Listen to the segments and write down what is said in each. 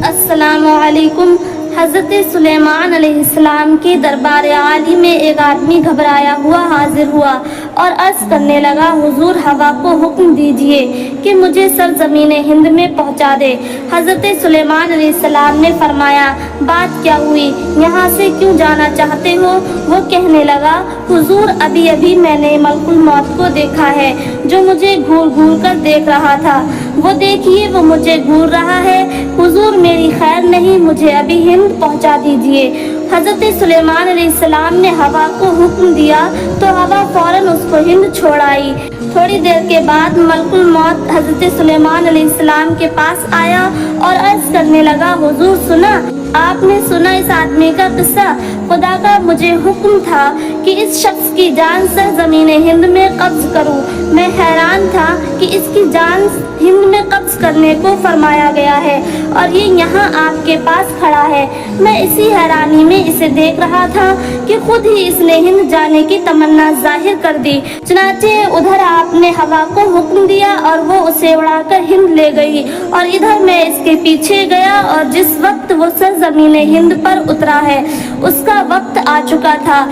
السلام علیکم۔ حضرت سلیمان علیہ السلام کے دربار عالی میں ایک آدمی گھبرایا ہوا حاضر ہوا اور عرض کرنے لگا، حضور ہوا کو حکم دیجئے کہ مجھے سرزمین ہند میں پہنچا دے۔ حضرت سلیمان علیہ السلام نے فرمایا، بات کیا ہوئی، یہاں سے کیوں جانا چاہتے ہو؟ وہ کہنے لگا، حضور ابھی ابھی میں نے ملک الموت کو دیکھا ہے جو مجھے گھور گھور کر دیکھ رہا تھا۔ وہ دیکھیے وہ مجھے گھور رہا ہے، حضور میری خیر نہیں، مجھے ابھی ہند پہنچا دیجئے۔ حضرت سلیمان علیہ السلام نے ہوا کو حکم دیا تو ہوا فوراً اس کو ہند چھوڑ آئی۔ تھوڑی دیر کے بعد ملک الموت حضرت سلیمان علیہ السلام کے پاس آیا اور عرض کرنے لگا، حضور سنا، آپ نے سنا اس آدمی کا قصہ؟ خدا کا مجھے حکم تھا کہ اس شخص کی جان سرزمین ہند میں قبض کروں۔ میں حیران تھا کہ اس کی جان ہند میں قبض کرنے کو فرمایا گیا ہے اور یہ یہاں آپ کے پاس کھڑا ہے۔ میں اسی حیرانی میں اسے دیکھ رہا تھا کہ خود ہی اس نے ہند جانے کی تمنا ظاہر کر دی۔ چنانچہ ادھر آپ نے ہوا کو حکم دیا اور وہ اسے اڑا کر ہند لے گئی، اور ادھر میں اس کے پیچھے گیا، اور جس وقت وہ سرزمین ہند پر اترا ہے اس کا وقت آ چکا تھا۔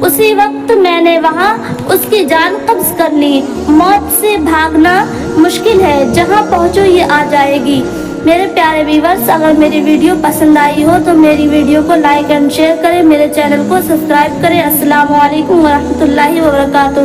اسی وقت میں نے وہاں اس کی جان قبض کر لی۔ موت سے بھاگنا مشکل ہے، جہاں پہنچو یہ آ جائے گی۔ میرے پیارے ویورز، اگر میری ویڈیو پسند آئی ہو تو میری ویڈیو کو لائک اینڈ شیئر کریں، میرے چینل کو سبسکرائب کریں۔ السلام علیکم ورحمۃ اللہ وبرکاتہ۔